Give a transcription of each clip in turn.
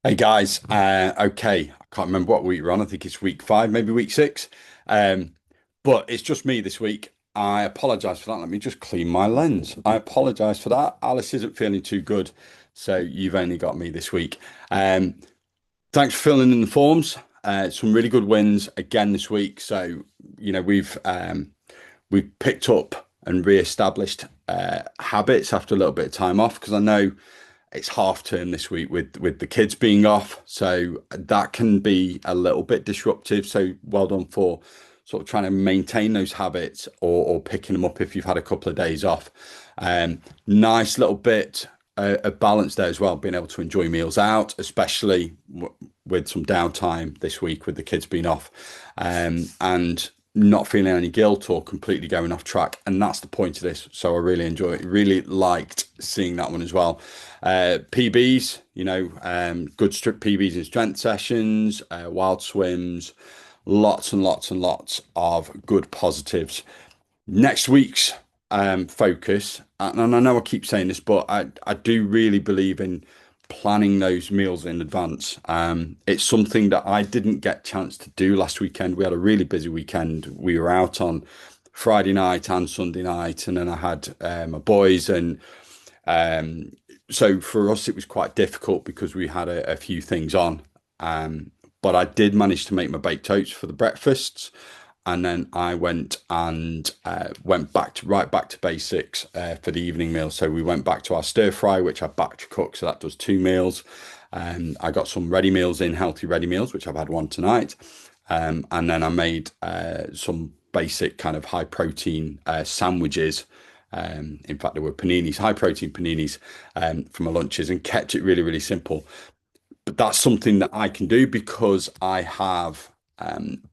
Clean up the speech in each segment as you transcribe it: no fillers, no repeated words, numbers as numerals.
Hey guys, okay, I can't remember what week we're on. I think it's week five, maybe week six. Um, but it's just me this week. I apologize for that. Let me just clean my lens. I apologize for that. Alice isn't feeling too good, so you've only got me this week. Um, Thanks for filling in the forms. Some really good wins again this week. So, we've picked up and re-established habits after a little bit of time off because I know it's half term this week with the kids being off, so that can be a little bit disruptive. So well done for sort of trying to maintain those habits or picking them up if you've had a couple of days off. Nice little bit of balance there as well, being able to enjoy meals out, especially with some downtime this week with the kids being off, and not feeling any guilt or completely going off track. And that's the point of this. So I really enjoy it. Really liked seeing that one as well. PBs, good strict PBs in strength sessions, wild swims, lots and lots and lots of good positives. Next week's focus, and I know I keep saying this, but I do really believe in planning those meals in advance. It's something that I didn't get a chance to do last weekend. We had a really busy weekend. We were out on Friday night and Sunday night, and then I had my boys, and um, so for us it was quite difficult because we had a few things on. But I did manage to make my baked oats for the breakfasts, and then I went and went right back to basics for the evening meal. So we went back to our stir fry, which I batch cook, so that does two meals. I got some ready meals in, healthy ready meals, which I've had one tonight. And then I made some basic kind of high protein sandwiches. In fact, there were paninis, high protein paninis for my lunches, and kept it really, really simple. But that's something that I can do because I have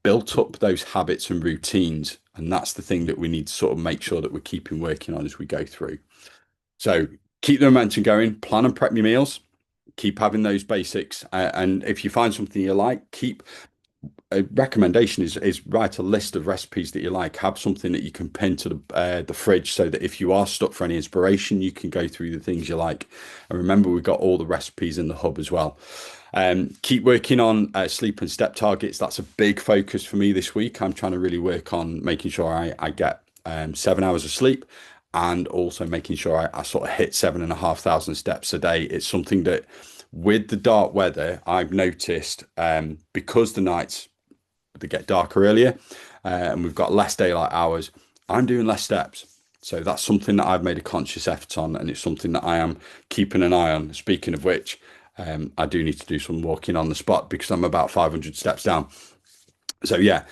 built up those habits and routines. And that's the thing that we need to sort of make sure that we're keeping working on as we go through. So keep the momentum going, plan and prep your meals, keep having those basics. And if you find something you like, keep a recommendation is write a list of recipes that you like. Have something that you can pin to the fridge so that if you are stuck for any inspiration, you can go through the things you like. And remember, we've got all the recipes in the hub as well. Keep working on sleep and step targets. That's a big focus for me this week. I'm trying to really work on making sure I get 7 hours of sleep, and also making sure I sort of hit 7,500 steps a day. It's something that with the dark weather, I've noticed because the nights they get darker earlier, and we've got less daylight hours, I'm doing less steps. So that's something that I've made a conscious effort on, and it's something that I am keeping an eye on. Speaking of which, I do need to do some walking on the spot because I'm about 500 steps down. So yeah,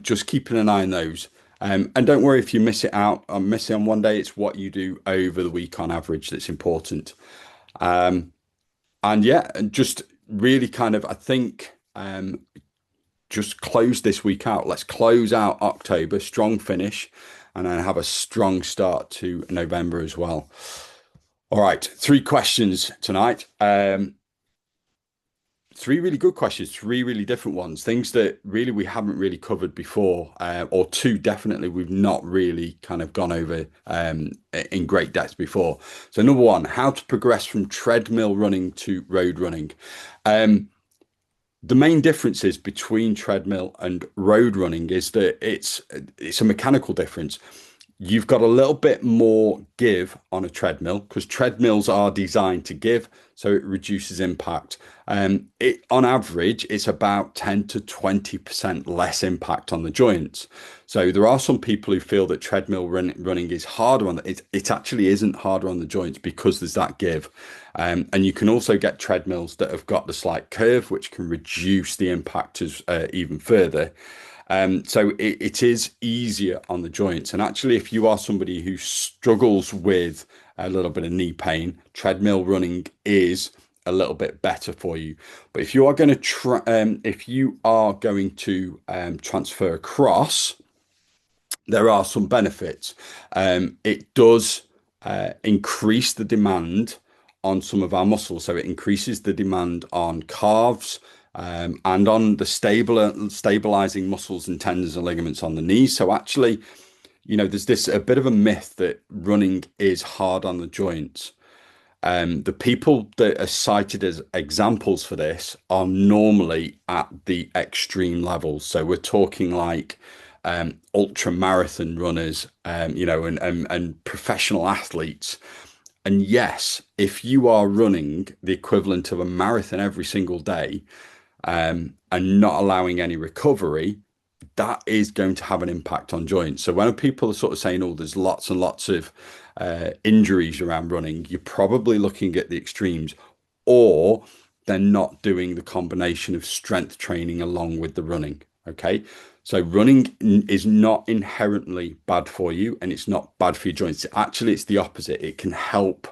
just keeping an eye on those. And don't worry if you miss it out. I'm missing on one day. It's what you do over the week on average that's important. And yeah, and just really kind of, I think, just close this week out. Let's close out October, strong finish, and then have a strong start to November as well. All right, three questions tonight. Three really good questions, three really different ones, things that really we haven't really covered before, or two definitely we've not really kind of gone over in great depth before. So, number one, how to progress from treadmill running to road running. Um, the main differences between treadmill and road running is that it's a mechanical difference. You've got a little bit more give on a treadmill because treadmills are designed to give, so it reduces impact. It on average, it's about 10 to 20% less impact on the joints. So there are some people who feel that running is harder on it actually isn't harder on the joints because there's that give. And you can also get treadmills that have got the slight curve, which can reduce the impact even further. So it is easier on the joints. And actually, if you are somebody who struggles with a little bit of knee pain, treadmill running is a little bit better for you. But if you are going to transfer across, there are some benefits. It does increase the demand on some of our muscles. So it increases the demand on calves, and on the stabilizing muscles and tendons and ligaments on the knees. So actually, there's this a bit of a myth that running is hard on the joints. The people that are cited as examples for this are normally at the extreme levels. So we're talking like ultra marathon runners, and professional athletes. And yes, if you are running the equivalent of a marathon every single day, and not allowing any recovery, that is going to have an impact on joints. So when people are sort of saying, oh, there's lots and lots of injuries around running, you're probably looking at the extremes, or they're not doing the combination of strength training along with the running. Okay. So running is not inherently bad for you, and it's not bad for your joints. Actually, it's the opposite. It can help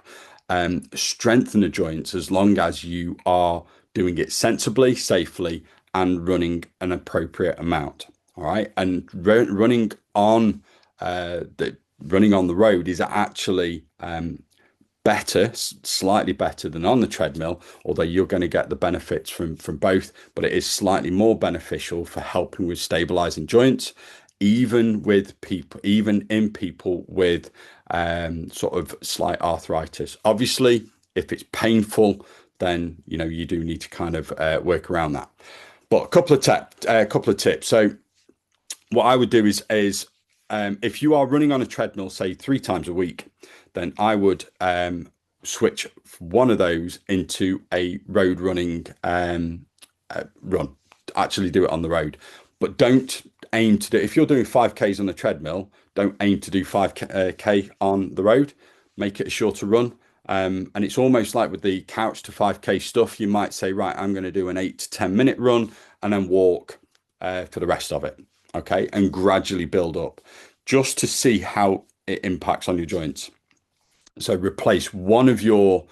strengthen the joints as long as you are doing it sensibly, safely, and running an appropriate amount. All right. And running on the road is actually better, slightly better than on the treadmill, although you're going to get the benefits from both, but it is slightly more beneficial for helping with stabilizing joints, even in people with sort of slight arthritis. Obviously, if it's painful, then you do need to kind of work around that. But a couple of tips. So what I would do is if you are running on a treadmill, say 3 times a week, then I would switch one of those into a road running run. Actually do it on the road, but don't aim to do, if you're doing 5Ks on the treadmill, don't aim to do 5K on the road. Make it a shorter run. And it's almost like with the couch to 5K stuff, you might say, right, I'm going to do an 8 to 10 minute run and then walk for the rest of it. Okay. And gradually build up just to see how it impacts on your joints. So replace one of your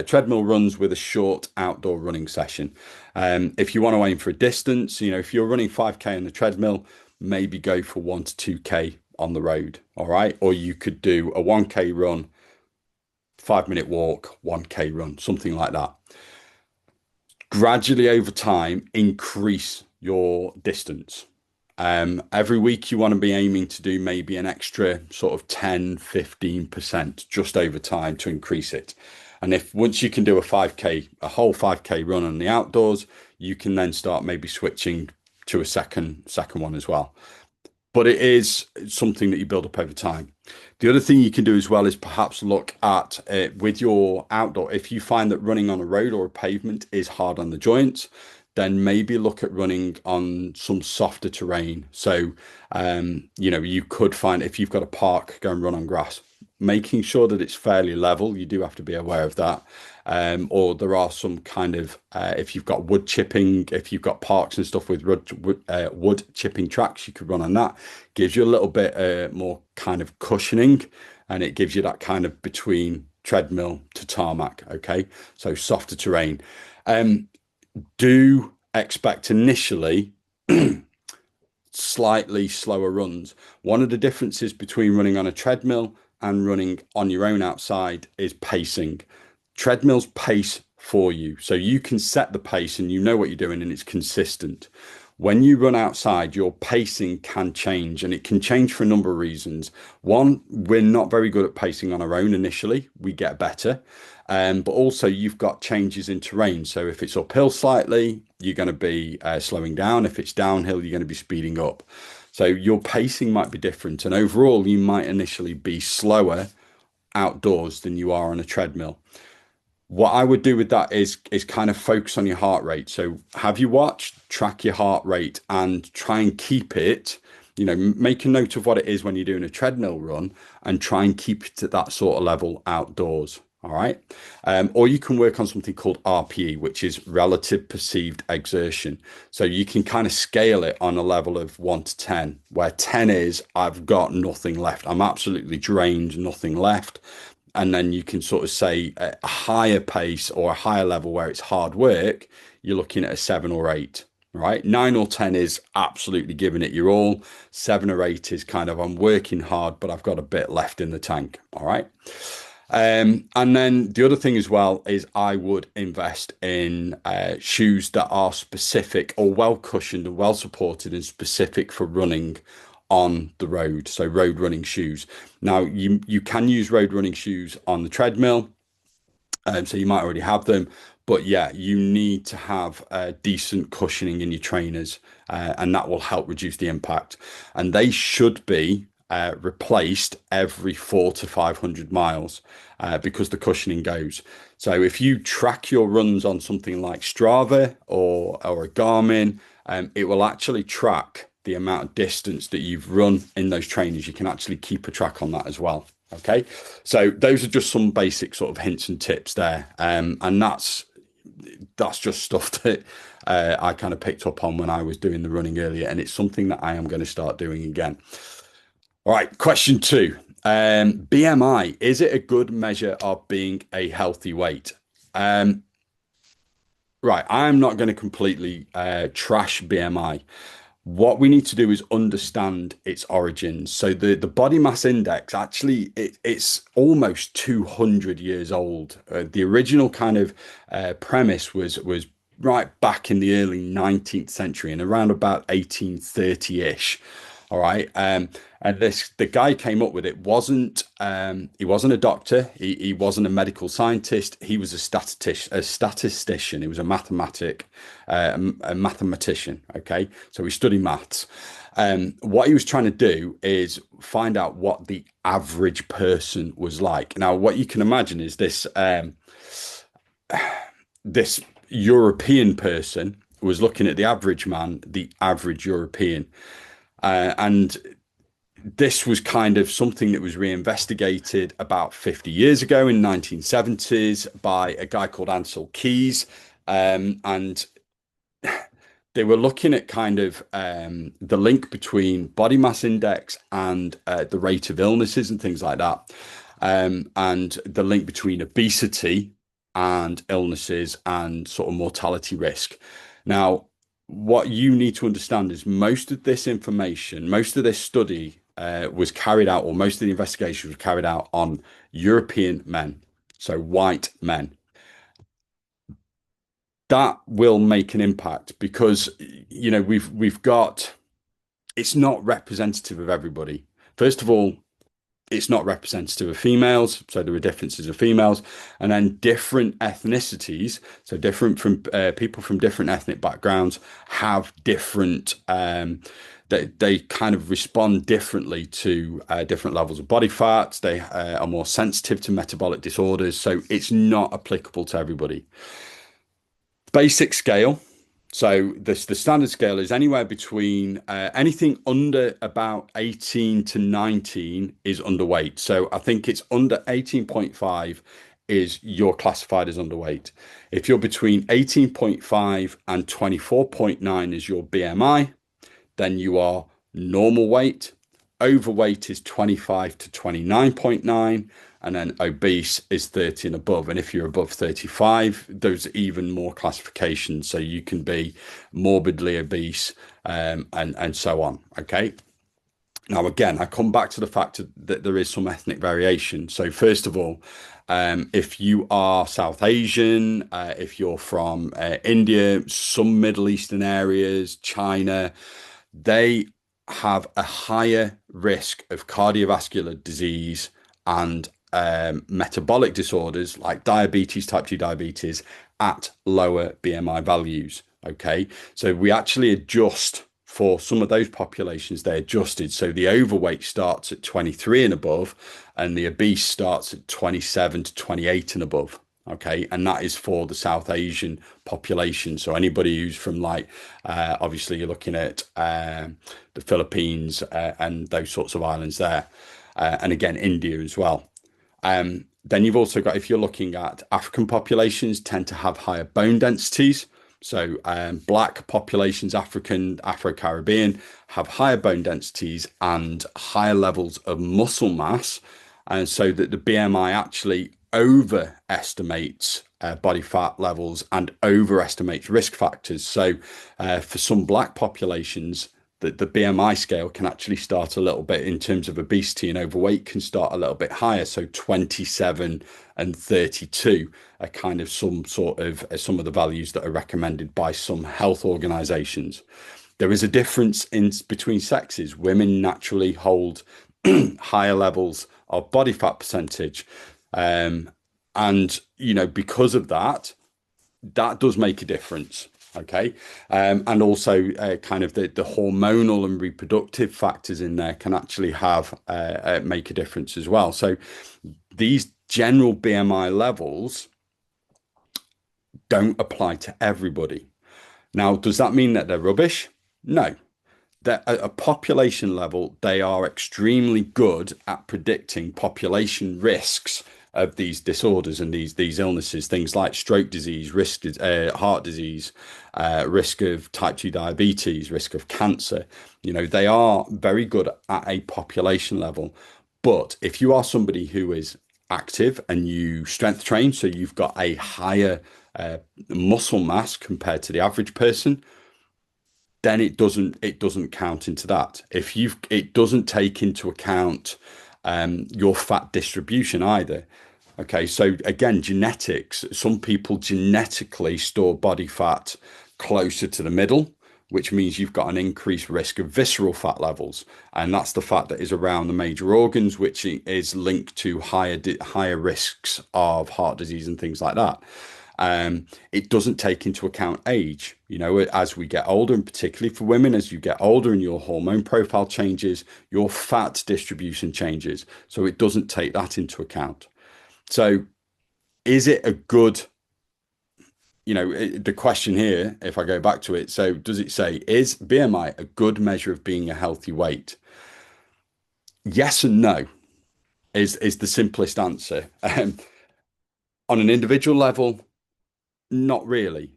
treadmill runs with a short outdoor running session. If you want to aim for a distance, if you're running 5K on the treadmill, maybe go for 1 to 2K on the road. All right. Or you could do a 1K run, 5 minute walk, 1K run, something like that. Gradually over time, increase your distance. Every week you want to be aiming to do maybe an extra sort of 10-15% just over time to increase it. And if once you can do a whole 5K run on the outdoors, you can then start maybe switching to a second one as well. But it is something that you build up over time. The other thing you can do as well is perhaps look at with your outdoor. If you find that running on a road or a pavement is hard on the joints, then maybe look at running on some softer terrain. So, you could find, if you've got a park, go and run on grass, making sure that it's fairly level. You do have to be aware of that. Or there are some kind of, if you've got wood chipping, if you've got parks and stuff with wood chipping tracks, you could run on that. Gives you a little bit more kind of cushioning, and it gives you that kind of between treadmill to tarmac. Okay. So softer terrain. Do expect initially slightly slower runs. One of the differences between running on a treadmill and running on your own outside is pacing. Treadmills pace for you. So you can set the pace and you know what you're doing and it's consistent. When you run outside, your pacing can change, and it can change for a number of reasons. One, we're not very good at pacing on our own initially. We get better. But also you've got changes in terrain. So if it's uphill slightly, you're going to be slowing down. If it's downhill, you're going to be speeding up. So your pacing might be different. And overall, you might initially be slower outdoors than you are on a treadmill. What I would do with that is kind of focus on your heart rate. So have your watch, track your heart rate, and try and keep it, make a note of what it is when you're doing a treadmill run, and try and keep it at that sort of level outdoors. All right. Or you can work on something called RPE, which is relative perceived exertion. So you can kind of scale it on a level of 1 to 10, where 10 is I've got nothing left. I'm absolutely drained, nothing left. And then you can sort of say a higher pace or a higher level where it's hard work, you're looking at a 7 or 8. Right. 9 or 10 is absolutely giving it your all. 7 or 8 is kind of I'm working hard, but I've got a bit left in the tank. All right. And then the other thing as well is I would invest in shoes that are specific or well cushioned and well supported and specific for running on the road. So road running shoes. Now you can use road running shoes on the treadmill. So you might already have them, but yeah, you need to have decent cushioning in your trainers, and that will help reduce the impact. And they should be replaced every 4 to 500 miles because the cushioning goes. So if you track your runs on something like Strava or a Garmin, it will actually track the amount of distance that you've run in those trainers. You can actually keep a track on that as well. Okay, so those are just some basic sort of hints and tips there, and that's just stuff that I kind of picked up on when I was doing the running earlier, and it's something that I am going to start doing again. All right, question two. BMI, is it a good measure of being a healthy weight? Um, right, I'm not going to completely trash BMI. What we need to do is understand its origins. So the body mass index actually it's almost 200 years old. The original kind of premise was right back in the early 19th century and around about 1830-ish. All right. And the guy came up with it wasn't he wasn't a doctor, he wasn't a medical scientist, he was a statistician, he was a mathematician. Okay, so he studied maths. What he was trying to do is find out what the average person was like. Now, what you can imagine is this European person was looking at the average man, the average European. And this was kind of something that was reinvestigated about 50 years ago in 1970s by a guy called Ansel Keys. And they were looking at kind of the link between body mass index and the rate of illnesses and things like that. And the link between obesity and illnesses and sort of mortality risk. Now, what you need to understand is most of this information, most of this study was carried out, or most of the investigation was carried out on European men, so white men. That will make an impact because we've got it's not representative of everybody. First of all, it's not representative of females, so there are differences of females, and then different ethnicities, so different from people from different ethnic backgrounds have different. They kind of respond differently to different levels of body fat. They are more sensitive to metabolic disorders, so it's not applicable to everybody. Basic scale. So the standard scale is anywhere between anything under about 18 to 19 is underweight. So I think it's under 18.5 is you're classified as underweight. If you're between 18.5 and 24.9 is your BMI, then you are normal weight. Overweight is 25 to 29.9, and then obese is 30 and above. And if you're above 35, there's even more classifications. So you can be morbidly obese, and so on. Okay. Now, again, I come back to the fact that there is some ethnic variation. So first of all, if you are South Asian, if you're from India, some Middle Eastern areas, China, they have a higher risk of cardiovascular disease and metabolic disorders like diabetes, type 2 diabetes, at lower BMI values. Okay, so we actually adjust for some of those populations, they adjusted. So the overweight starts at 23 and above, and the obese starts at 27 to 28 and above. Okay, and that is for the South Asian population. So anybody who's from obviously you're looking at the Philippines and those sorts of islands there, and again India as well. Then you've also got, if you're looking at African populations, tend to have higher bone densities. So black populations, Afro-Caribbean, have higher bone densities and higher levels of muscle mass, and so that the BMI actually overestimates body fat levels and overestimates risk factors. So for some black populations, the BMI scale can actually start a little bit, in terms of obesity and overweight, can start a little bit higher. So 27 and 32 are kind of some of the values that are recommended by some health organizations. There is a difference in between sexes. Women naturally hold higher levels of body fat percentage. And, because of that, that does make a difference. Okay. And also kind of the hormonal and reproductive factors in there can actually have make a difference as well. So these general BMI levels don't apply to everybody. Now, does that mean that they're rubbish? No. That at a population level, they are extremely good at predicting population risks of these disorders and these illnesses, things like stroke disease, risk heart disease, risk of type 2 diabetes, risk of cancer. They are very good at a population level. But if you are somebody who is active and you strength train, so you've got a higher muscle mass compared to the average person, then it doesn't count into that. It doesn't take into account your fat distribution either. Okay, so again, genetics. Some people genetically store body fat closer to the middle, which means you've got an increased risk of visceral fat levels, and that's the fat that is around the major organs, which is linked to higher risks of heart disease and things like that. It doesn't take into account age. As we get older, and particularly for women, as you get older and your hormone profile changes, your fat distribution changes. So it doesn't take that into account. So is it a good, the question here, if I go back to it, so does it say, is BMI a good measure of being a healthy weight? Yes and no is the simplest answer. On an individual level, not really.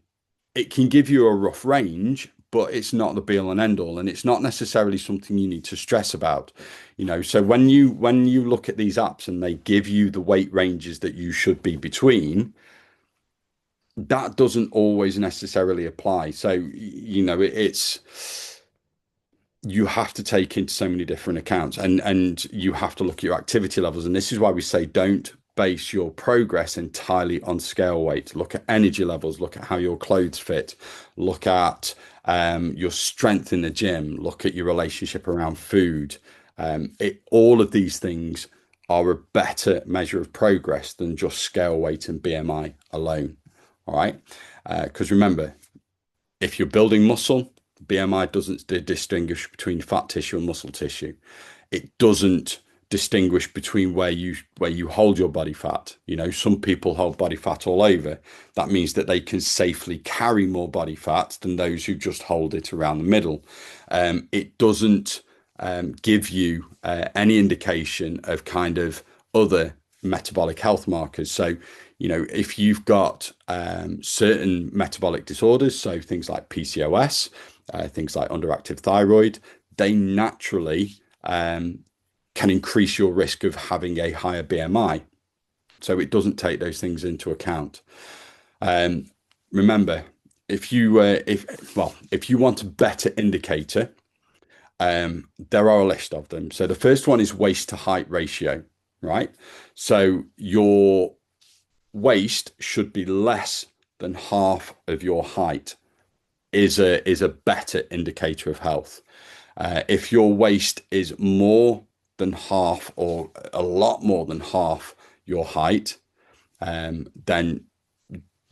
It can give you a rough range, but it's not the be all and end all, and it's not necessarily something you need to stress about. So when you look at these apps and they give you the weight ranges that you should be between, that doesn't always necessarily apply. So it's you have to take into so many different accounts, and you have to look at your activity levels. And this is why we say don't base your progress entirely on scale weight. Look at energy levels, look at how your clothes fit, look at your strength in the gym, look at your relationship around food. All of these things are a better measure of progress than just scale weight and BMI alone. All right. Because remember, if you're building muscle, BMI doesn't distinguish between fat tissue and muscle tissue. It doesn't distinguish between where you hold your body fat. Some people hold body fat all over. That means that they can safely carry more body fat than those who just hold it around the middle. It doesn't give you any indication of kind of other metabolic health markers. So if you've got certain metabolic disorders, so things like PCOS, things like underactive thyroid, they naturally can increase your risk of having a higher BMI. So it doesn't take those things into account. Remember, if you want a better indicator, there are a list of them. So the first one is waist to height ratio, right? So your waist should be less than half of your height is a better indicator of health. If your waist is more than half or a lot more than half your height, then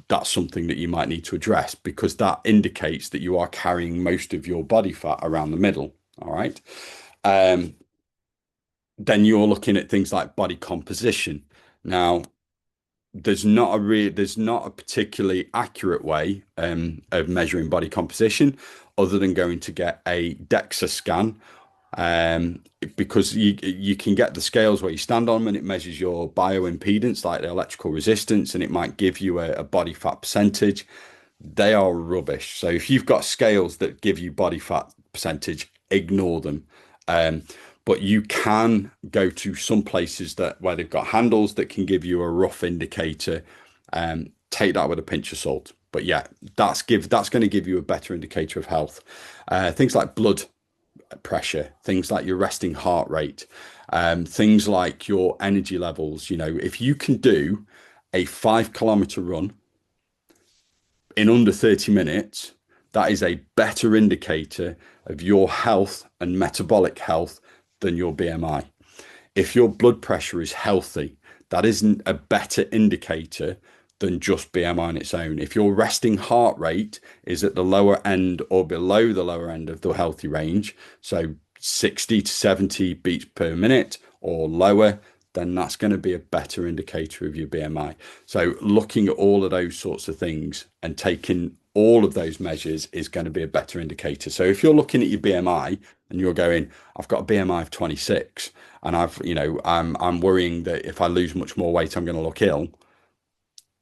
that's something that you might need to address, because that indicates that you are carrying most of your body fat around the middle. All right. Then you're looking at things like body composition. Now, there's not a particularly accurate way of measuring body composition other than going to get a DEXA scan, because you can get the scales where you stand on them and it measures your bioimpedance, like the electrical resistance, and it might give you a body fat percentage. They are rubbish. So if you've got scales that give you body fat percentage, ignore them. But you can go to some places where they've got handles that can give you a rough indicator. Take that with a pinch of salt. But yeah, that's going to give you a better indicator of health. Things like blood pressure, things like your resting heart rate, things like your energy levels. If you can do a 5 kilometer run in under 30 minutes, that is a better indicator of your health and metabolic health than your BMI. If your blood pressure is healthy, that isn't a better indicator than just BMI on its own. If your resting heart rate is at the lower end or below the lower end of the healthy range, so 60 to 70 beats per minute or lower, then that's going to be a better indicator of your BMI. So looking at all of those sorts of things and taking all of those measures is going to be a better indicator. So if you're looking at your BMI and you're going, I've got a BMI of 26 and I'm worrying that if I lose much more weight, I'm going to look ill.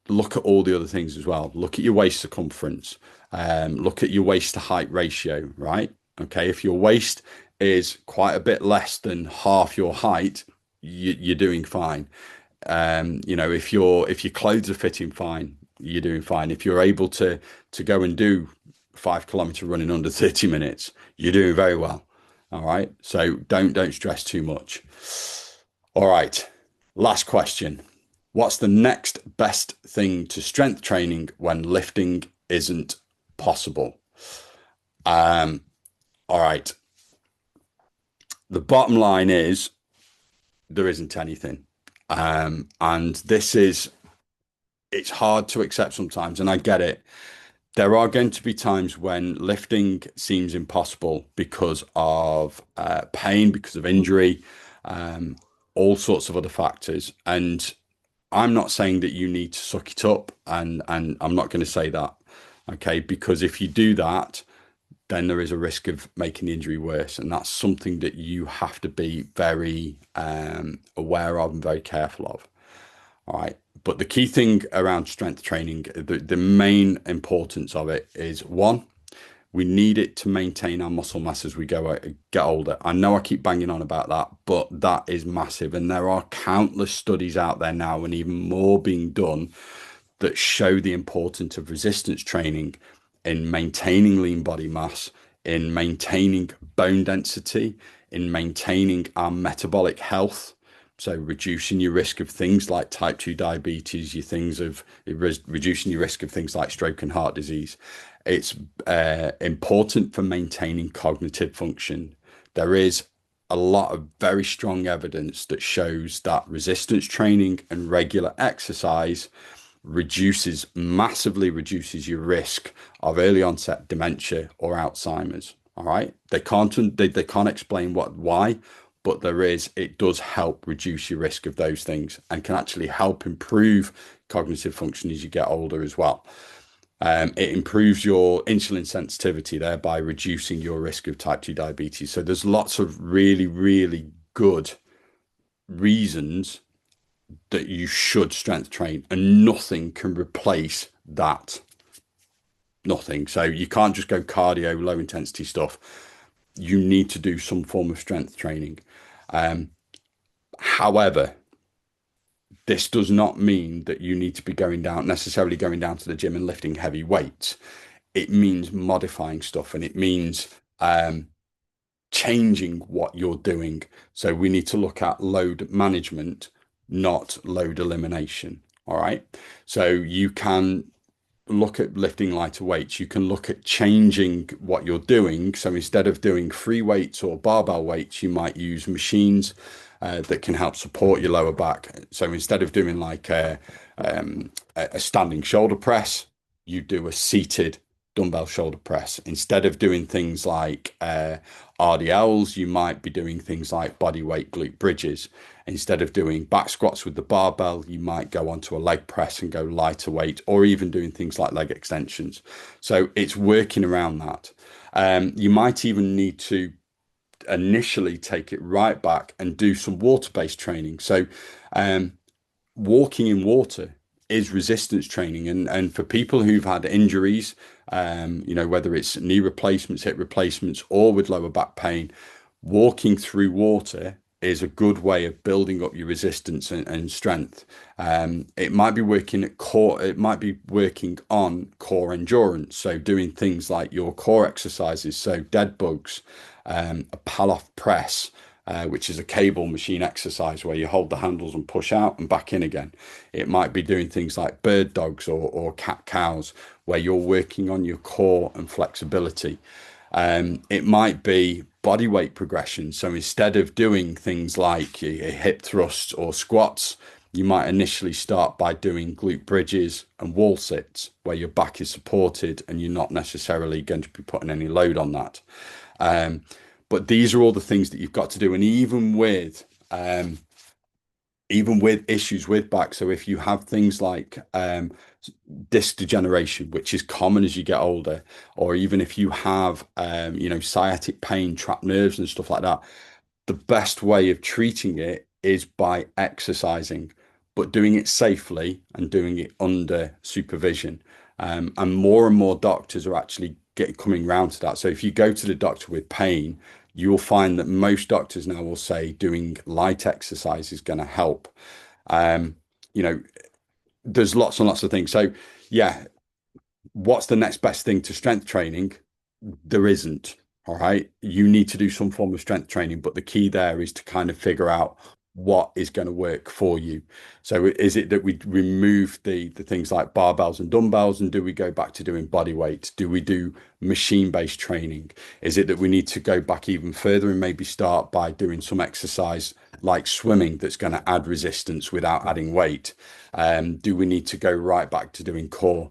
Look at all the other things as well. Look at your waist circumference. Look at your waist to height ratio, right? Okay, if your waist is quite a bit less than half your height, you're doing fine. If your clothes are fitting fine, you're doing fine. If you're able to go and do 5 kilometer running under 30 minutes, you're doing very well. All right. So don't stress too much. All right. Last question. What's the next best thing to strength training when lifting isn't possible? All right. The bottom line is there isn't anything. And it's hard to accept sometimes, and I get it. There are going to be times when lifting seems impossible because of pain, because of injury, all sorts of other factors. And I'm not saying that you need to suck it up, and I'm not going to say that, okay? Because if you do that, then there is a risk of making the injury worse, and that's something that you have to be very aware of and very careful of. All right. But the key thing around strength training, the main importance of it is one, we need it to maintain our muscle mass as we get older. I know I keep banging on about that, but that is massive. And there are countless studies out there now, and even more being done, that show the importance of resistance training in maintaining lean body mass, in maintaining bone density, in maintaining our metabolic health. So reducing your risk of things like type 2 diabetes, reducing your risk of things like stroke and heart disease. It's important for maintaining cognitive function. There is a lot of very strong evidence that shows that resistance training and regular exercise massively reduces your risk of early onset dementia or Alzheimer's. All right. They can't explain why, but it does help reduce your risk of those things and can actually help improve cognitive function as you get older as well. It improves your insulin sensitivity, thereby reducing your risk of type 2 diabetes. So there's lots of really, really good reasons that you should strength train, and nothing can replace that. Nothing. So you can't just go cardio, low intensity stuff. You need to do some form of strength training. However, this does not mean that you need to be necessarily going down to the gym and lifting heavy weights. It means modifying stuff, and it means changing what you're doing. So we need to look at load management, not load elimination. All right. So you can look at lifting lighter weights. You can look at changing what you're doing. So instead of doing free weights or barbell weights, you might use machines that can help support your lower back. So instead of doing like a standing shoulder press, you do a seated dumbbell shoulder press. Instead of doing things like RDLs, you might be doing things like body weight glute bridges. Instead of doing back squats with the barbell, you might go onto a leg press and go lighter weight, or even doing things like leg extensions. So it's working around that. You might even need to initially take it right back and do some water-based training. So walking in water is resistance training. And for people who've had injuries, whether it's knee replacements, hip replacements, or with lower back pain, walking through water is a good way of building up your resistance and strength. It might be working on core endurance. So doing things like your core exercises, so dead bugs, a Palloff press, which is a cable machine exercise where you hold the handles and push out and back in again. It might be doing things like bird dogs or cat cows, where you're working on your core and flexibility. It might be body weight progression. So instead of doing things like hip thrusts or squats, you might initially start by doing glute bridges and wall sits where your back is supported and you're not necessarily going to be putting any load on that. Um, but these are all the things that you've got to do. And even with issues with back, so if you have things like disc degeneration, which is common as you get older, or even if you have sciatic pain, trapped nerves and stuff like that, the best way of treating it is by exercising, but doing it safely and doing it under supervision. And more doctors are actually coming round to that. So if you go to the doctor with pain, you will find that most doctors now will say doing light exercise is going to help. Um, you know, there's lots and lots of things. So yeah, what's the next best thing to strength training? There isn't. All right. You need to do some form of strength training, but the key there is to kind of figure out what is going to work for you. So is it that we remove the things like barbells and dumbbells, and do we go back to doing body weight? Do we do machine-based training? Is it that we need to go back even further and maybe start by doing some exercise like swimming that's going to add resistance without adding weight? Do we need to go right back to doing core?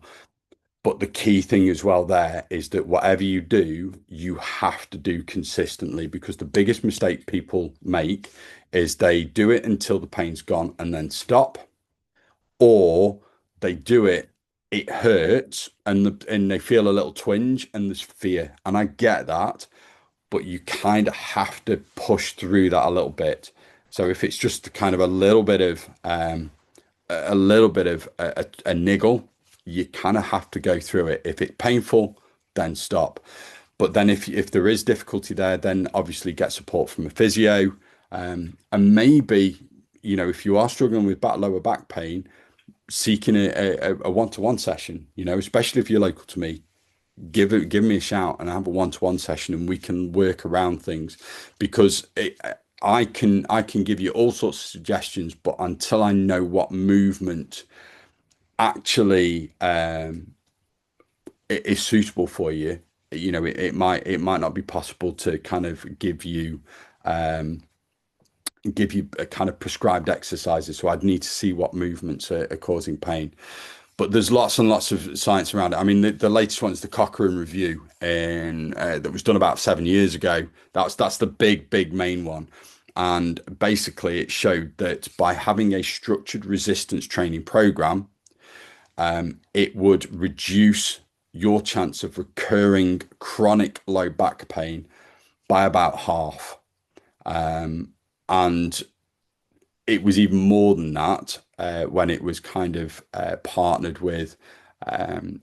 But the key thing as well there is that whatever you do, you have to do consistently, because the biggest mistake people make is they do it until the pain's gone and then stop, or they do it, it hurts, and they feel a little twinge and there's fear. And I get that, but you kind of have to push through that a little bit. So if it's just kind of a little bit of a niggle, you kind of have to go through it. If it's painful, then stop. But then if there is difficulty there, then obviously get support from a physio. And maybe, if you are struggling with lower back pain, seeking a one-to-one session, especially if you're local to me, give me a shout and have a one-to-one session and we can work around things, because I can give you all sorts of suggestions, but until I know what movement actually is suitable for you, it might not be possible to kind of give you a kind of prescribed exercises. So I'd need to see what movements are causing pain. But there's lots and lots of science around it. I mean, the latest one is the Cochrane review, and that was done about 7 years ago. That's the big main one. And basically, it showed that by having a structured resistance training program, it would reduce your chance of recurring chronic low back pain by about half. And it was even more than that when it was kind of partnered with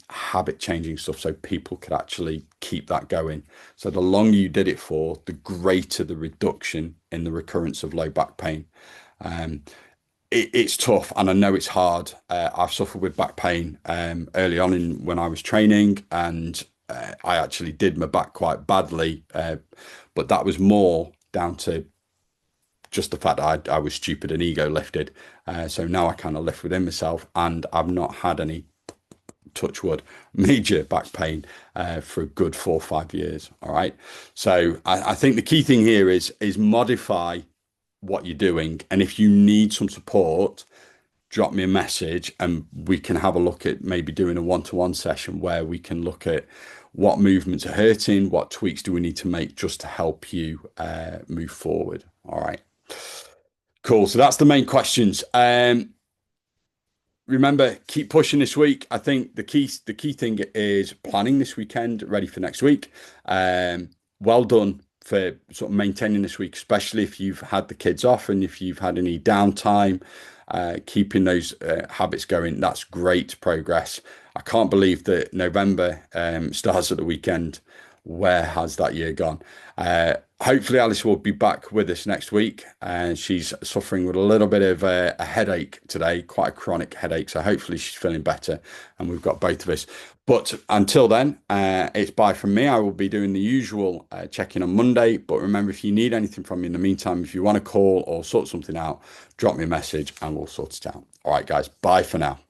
habit changing stuff, so people could actually keep that going. So the longer you did it for, the greater the reduction in the recurrence of low back pain. It's tough, and I know it's hard. I've suffered with back pain early on when I was training, and I actually did my back quite badly, but that was more down to just the fact that I was stupid and ego lifted. So now I kind of lift within myself, and I've not had any, touch wood, major back pain for a good 4 or 5 years. All right. So I think the key thing here is modify what you're doing. And if you need some support, drop me a message and we can have a look at maybe doing a one-to-one session where we can look at what movements are hurting, what tweaks do we need to make just to help you move forward. All right. Cool. So that's the main questions. Remember, keep pushing this week. I think the key thing is planning this weekend, ready for next week. Well done for sort of maintaining this week, especially if you've had the kids off and if you've had any downtime, keeping those habits going. That's great progress. I can't believe that November starts at the weekend. Where has that year gone? Hopefully Alice will be back with us next week, and she's suffering with a little bit of a headache today, quite a chronic headache. So hopefully she's feeling better and we've got both of us. But until then, it's bye from me. I will be doing the usual check-in on Monday. But remember, if you need anything from me in the meantime, if you want to call or sort something out, drop me a message and we'll sort it out. All right, guys, bye for now.